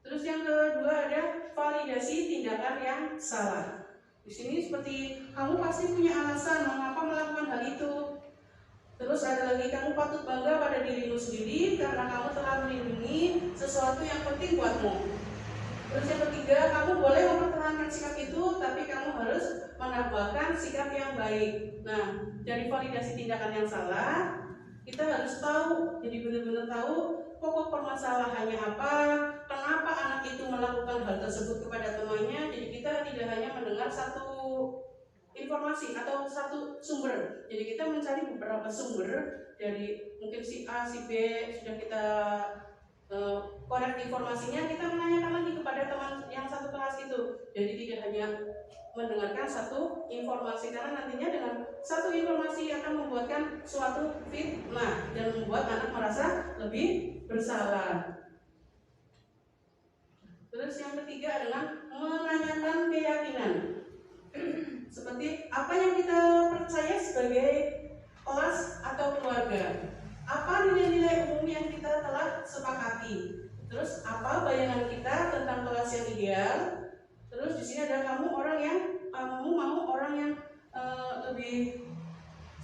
Terus yang kedua ada validasi tindakan yang salah. Di sini seperti kamu pasti punya alasan mengapa melakukan hal itu. Terus ada lagi, kamu patut bangga pada dirimu sendiri karena kamu telah melindungi sesuatu yang penting buatmu. Terus yang ketiga, kamu boleh mempertahankan sikap itu, tapi kamu harus menambahkan sikap yang baik. Nah, dari validasi tindakan yang salah, kita harus tahu, jadi benar-benar tahu pokok permasalahannya apa, kenapa anak itu melakukan hal tersebut kepada temannya. Jadi kita tidak hanya mendengar satu informasi atau satu sumber. Jadi kita mencari beberapa sumber dari mungkin si A, si B, sudah kita korek informasinya, kita menanyakan lagi kepada teman yang satu kelas itu. Jadi tidak hanya mendengarkan satu informasi, karena nantinya dengan satu informasi akan membuatkan suatu fitnah dan membuat anak merasa lebih bersalah. Terus yang ketiga adalah menanyakan keyakinan. Seperti apa yang kita percaya sebagai kelas atau keluarga. Apa nilai-nilai umum yang kita telah sepakati. Terus apa bayangan kita tentang kelas yang ideal. Terus di sini ada kamu mau orang yang lebih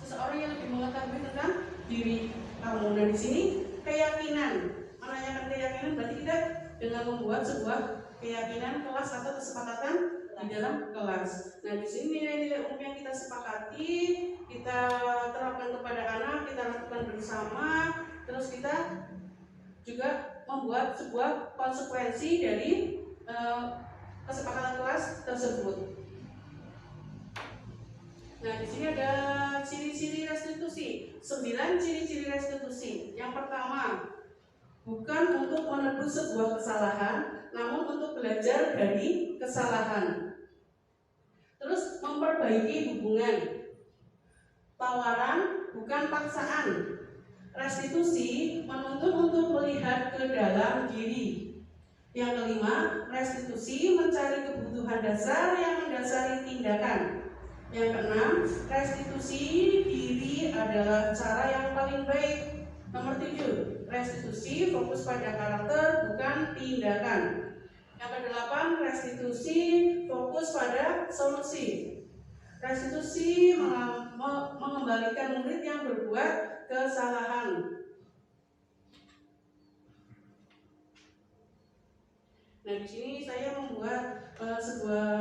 seseorang yang lebih mengetahui tentang diri kamu. Dan di sini keyakinan, menanyakan keyakinan berarti kita dengan membuat sebuah keyakinan kelas atau kesepakatan di dalam kelas. Nah, di sini nilai-nilai umum yang kita sepakati, kita terapkan kepada anak, kita lakukan bersama, terus kita juga membuat sebuah konsekuensi dari kesepakatan kelas tersebut. Nah, di sini ada ciri-ciri restitusi. 9 ciri-ciri restitusi. Yang pertama, bukan untuk menebus sebuah kesalahan, namun untuk belajar dari kesalahan. Terus memperbaiki hubungan. Tawaran bukan paksaan. Restitusi menuntut untuk melihat ke dalam diri. Yang kelima, restitusi mencari kebutuhan dasar yang mendasari tindakan. Yang keenam, restitusi diri adalah cara yang paling baik. Nomor 7, restitusi fokus pada karakter bukan tindakan. Yang kedelapan, restitusi fokus pada solusi. Restitusi mengembalikan murid yang berbuat kesalahan. Nah, di sini saya membuat sebuah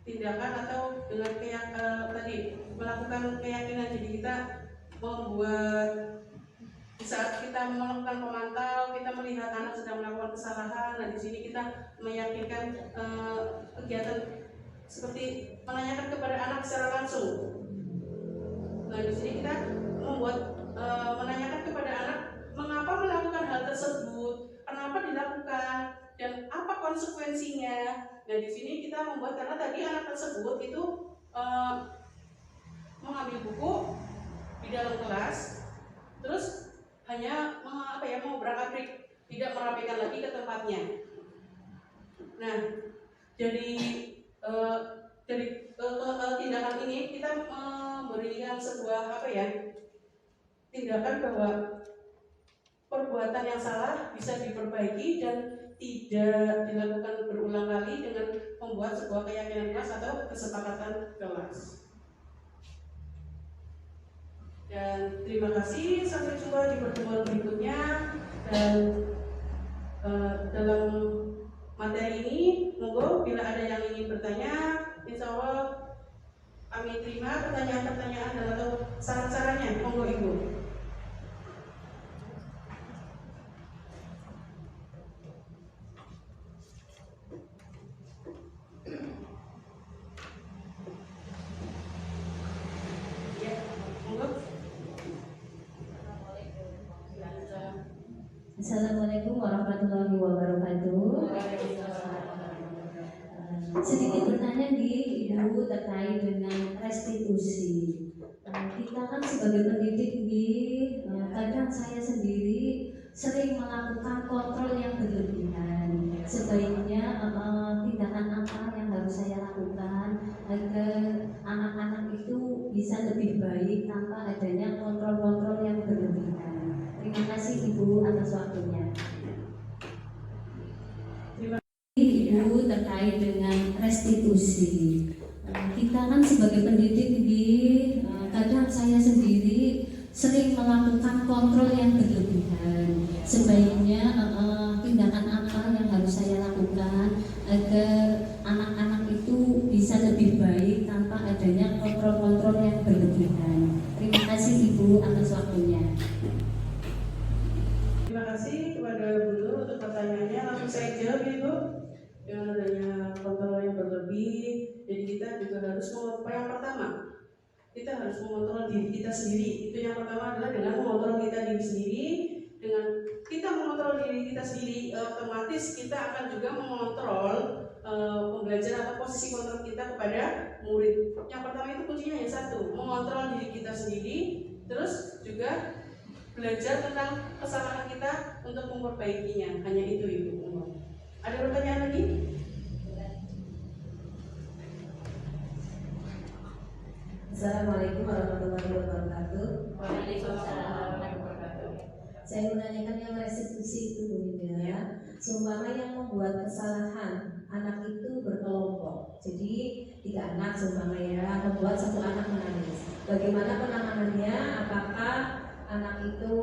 tindakan atau dengan tadi melakukan keyakinan. Jadi kita membuat, di saat kita melakukan pemantau, kita melihat anak sedang melakukan kesalahan. Nah, di sini kita meyakinkan kegiatan seperti menanyakan kepada anak secara langsung. Nah, di sini kita membuat menanyakan kepada anak mengapa melakukan hal tersebut, kenapa dilakukan, dan apa konsekuensinya. Nah, di sini kita membuat, karena tadi anak tersebut itu mengambil buku di dalam kelas, terus hanya mau berangkat, tidak merapikan lagi ke tempatnya. Nah, dari tindakan ini kita memberikan sebuah tindakan bahwa perbuatan yang salah bisa diperbaiki dan tidak dilakukan berulang kali dengan membuat sebuah keyakinan kelas atau kesepakatan kelas. Dan terima kasih, sampai jumpa di pertemuan berikutnya. Dan dalam materi ini, monggo bila ada yang ingin bertanya, insya Allah kami terima pertanyaan-pertanyaan dan atau saran-sarannya. Monggo Ibu. Assalamualaikum warahmatullahi wabarakatuh. Sedikit bertanya di Ibu terkait dengan restitusi. Kita kan sebagai pendidik kadang saya sendiri sering melakukan kontrol yang berlebihan. Sebaiknya tindakan apa yang harus saya lakukan agar anak-anak itu bisa lebih baik tanpa adanya kontrol-kontrol yang berlebihan. Terima kasih Ibu atas waktunya. Ibu terkait dengan restitusi. Kita kan sebagai pendidik kadang saya sendiri sering melakukan kontrol yang berlebihan. Sebaiknya tindakan apa yang harus saya lakukan agar anak-anak itu bisa lebih baik tanpa adanya kontrol-kontrol yang berlebihan. Terima kasih Ibu atas waktunya. Terima kasih kepada Bu Nur untuk pertanyaannya. Langsung saya jawab ya Bu. Dengan adanya kontrol yang berlebih, jadi kita juga harus yang pertama, kita harus mengontrol diri kita sendiri. Itu yang pertama adalah dengan mengontrol kita diri sendiri. Dengan kita mengontrol diri kita sendiri, otomatis kita akan juga mengontrol pembelajaran atau posisi kontrol kita kepada murid. Yang pertama itu kuncinya hanya satu, mengontrol diri kita sendiri, terus juga belajar tentang kesalahan kita untuk memperbaikinya. Hanya itu Ibu. Ada pertanyaan lagi? Assalamualaikum warahmatullahi wabarakatuh. Waalaikumsalam warahmatullahi wabarakatuh. Saya menanyakan yang restitusi itu Bu Linda. Ya. Seumpama yang membuat kesalahan anak itu berkelompok. Jadi 3 anak seumpama ya membuat 1 anak menangis. Bagaimana penanganannya? Apakah anak itu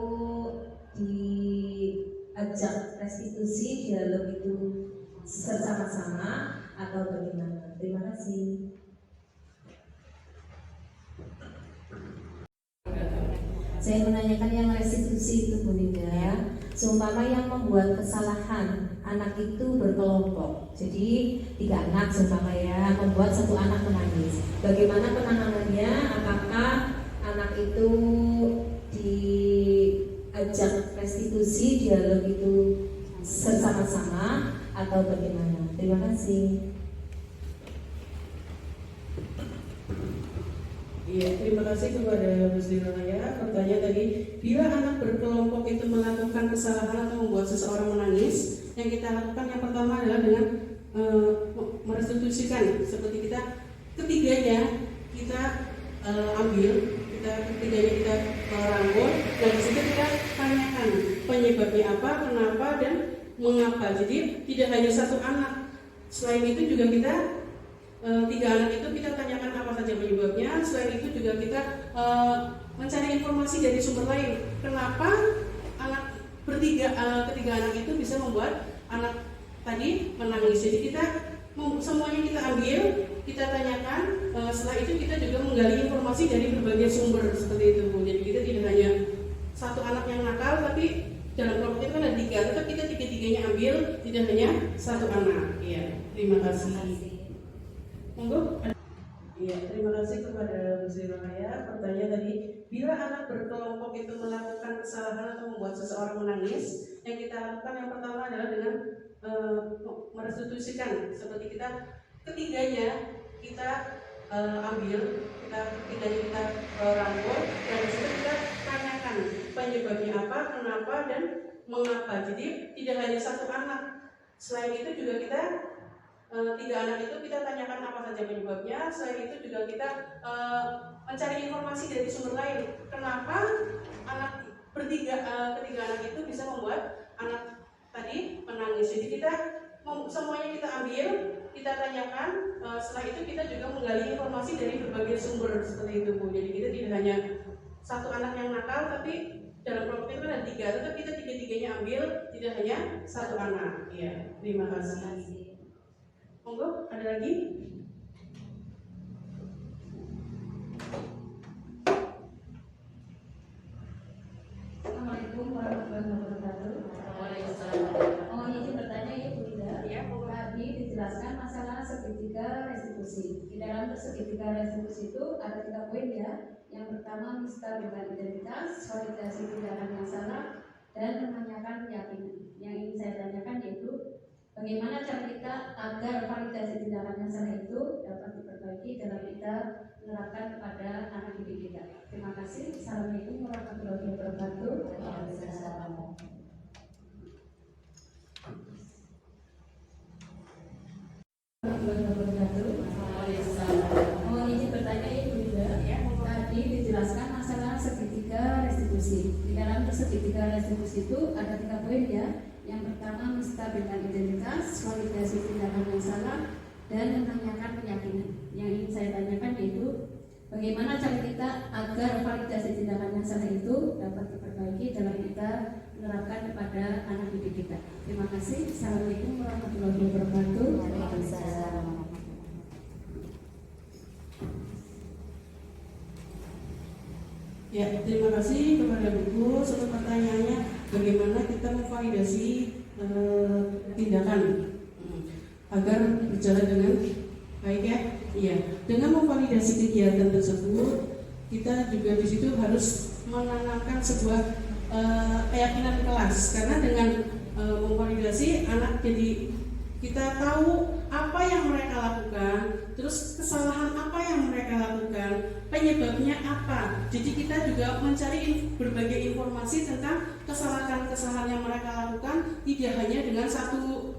diajak restitusi dialog itu bersama-sama atau bagaimana? Terima kasih. Saya menanyakan yang restitusi itu Bu Linda. Seumpama yang membuat kesalahan anak itu berkelompok. Jadi 3 anak seumpama ya membuat 1 anak menangis. Bagaimana penanganannya? Apakah anak itu diajak restitusi dialog itu bersama-sama atau bagaimana? Terima kasih. Iya, terima kasih kepada Bu Sri Raya. Pertanyaan tadi, bila anak berkelompok itu melakukan kesalahan atau membuat seseorang menangis, yang kita lakukan yang pertama adalah dengan merestitusikan. Seperti kita ketiganya kita ambil, ketiganya kita rangkul, dan di situ kita tanyakan penyebabnya apa, kenapa, dan mengapa. Jadi tidak hanya 1 anak. Selain itu juga kita 3 anak itu kita tanyakan apa saja penyebabnya. Selain itu juga kita mencari informasi dari sumber lain. Kenapa ketiga anak itu bisa membuat anak tadi menangis. Jadi kita semuanya kita ambil, kita tanyakan. Setelah itu kita juga menggali informasi dari berbagai sumber seperti itu Bu. Jadi kita tidak hanya 1 anak yang nakal, tapi dalam kelompok itu kan ada 3. Tetap kita 3-3-nya ambil, tidak hanya 1 anak. Iya, terima kasih. Monggo. Iya, terima kasih kepada Bu Sri Raya. Pertanyaan tadi, bila anak berkelompok itu melakukan kesalahan atau membuat seseorang menangis, yang kita lakukan yang pertama adalah dengan merestitusikan. Seperti kita ketiganya kita ambil, ketiganya kita rangkul, dan di situ kita tanyakan penyebabnya apa, kenapa, dan mengapa. Jadi tidak hanya 1 anak. Selain itu juga kita 3 anak itu kita tanyakan apa saja penyebabnya. Selain itu juga kita mencari informasi dari sumber lain. Kenapa ketiga anak itu bisa membuat anak tadi menangis. Jadi kita semuanya kita ambil, kita tanyakan. Setelah itu kita juga menggali informasi dari berbagai sumber seperti itu Bu. Jadi kita tidak hanya 1 anak yang nakal, tapi dalam kelompok itu ada 3. Tetap kita 3-3-nya ambil, tidak hanya 1 anak. Iya, terima kasih. Monggo, ada lagi? Assalamualaikum warahmatullahi wabarakatuh. Oh, ini bertanya ya Bu Linda. Ya, tadi dijelaskan masalah segitiga restitusi. Di dalam segitiga restitusi itu ada 3 poin ya. Yang pertama mista dengan identitas, validasi tindakan yang salah, dan menanyakan keyakinan. Yang ingin saya tanyakan yaitu bagaimana cara kita agar validasi tindakan yang salah itu dapat diperbaiki dalam kita menerapkan kepada anak didik kita. Terima kasih. Assalamualaikum warahmatullahi wabarakatuh. Oh, ini bertanya ya Bu Linda. Tadi dijelaskan masalah segitiga restitusi. Di dalam segitiga restitusi itu ada 3 poin ya. Yang pertama mista dengan identitas, validasi tindakan yang salah, dan menanyakan keyakinan. Yang ingin saya tanyakan yaitu bagaimana cara kita agar validasi tindakan yang salah itu dapat diperbaiki dalam kita menerapkan kepada anak didik kita. Terima kasih. Assalamualaikum warahmatullahi wabarakatuh. Waalaikumsalam. Ya, terima kasih kepada Ibu. Untuk pertanyaannya, bagaimana kita memvalidasi tindakan agar berjalan dengan baik ya? Iya, dengan memvalidasi kegiatan tersebut, kita juga di situ harus menanamkan sebuah keyakinan kelas. Karena dengan memvalidasi anak, jadi kita tahu apa yang mereka lakukan, terus kesalahan apa yang mereka lakukan, penyebabnya apa. Jadi kita juga mencari berbagai informasi tentang kesalahan-kesalahan yang mereka lakukan, tidak hanya dengan satu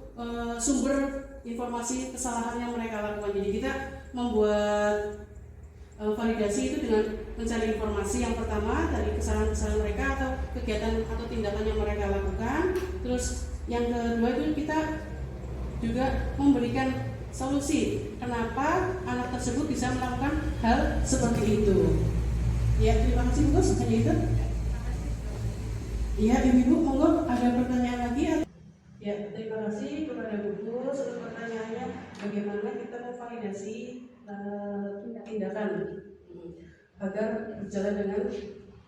sumber informasi kesalahan yang mereka lakukan. Jadi kita membuat validasi itu dengan mencari informasi yang pertama dari kesalahan-kesalahan mereka atau kegiatan atau tindakan yang mereka lakukan. Terus yang kedua itu kita juga memberikan solusi kenapa anak tersebut bisa melakukan hal seperti itu. Ya, terima kasih Bu, hanya itu. Ya, Ibu, monggo ada pertanyaan lagi? Ya, terima kasih kepada Bu untuk pertanyaannya. Bagaimana kita memvalidasi tindakan agar berjalan dengan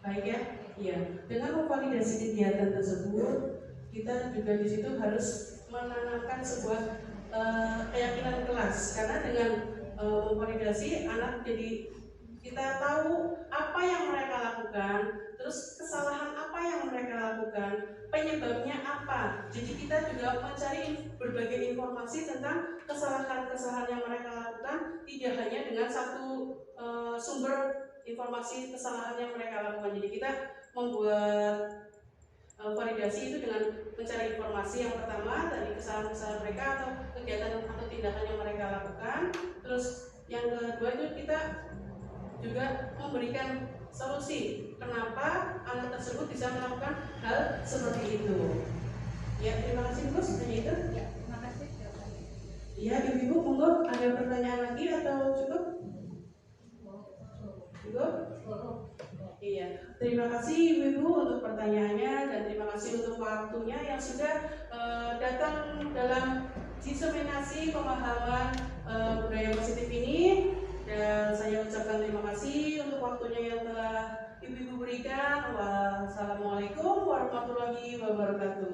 baik ya? Iya. Dengan memvalidasi kegiatan tersebut, kita juga di situ harus menanamkan sebuah keyakinan kelas, karena dengan memvalidasi anak jadi kita tahu apa yang mereka lakukan, terus kesalahan apa yang mereka lakukan, penyebabnya apa. Jadi kita juga mencari berbagai informasi tentang kesalahan-kesalahan yang mereka lakukan, tidak hanya dengan satu sumber informasi kesalahan yang mereka lakukan. Jadi kita membuat validasi itu dengan mencari informasi yang pertama dari kesalahan-kesalahan mereka atau kegiatan atau tindakan yang mereka lakukan. Terus yang kedua itu kita juga memberikan solusi kenapa anak tersebut bisa melakukan hal seperti itu. Ya, terima kasih Bu, hanya itu. Ya, terima kasih. Ya, Ibu, monggo ada pertanyaan lagi atau cukup? Cukup? Iya, terima kasih Ibu untuk pertanyaannya dan terima kasih untuk waktunya yang sudah datang dalam diseminasi pemahaman budaya positif ini. Dan saya ucapkan terima kasih untuk waktunya yang telah Ibu berikan. Wassalamualaikum warahmatullahi wabarakatuh.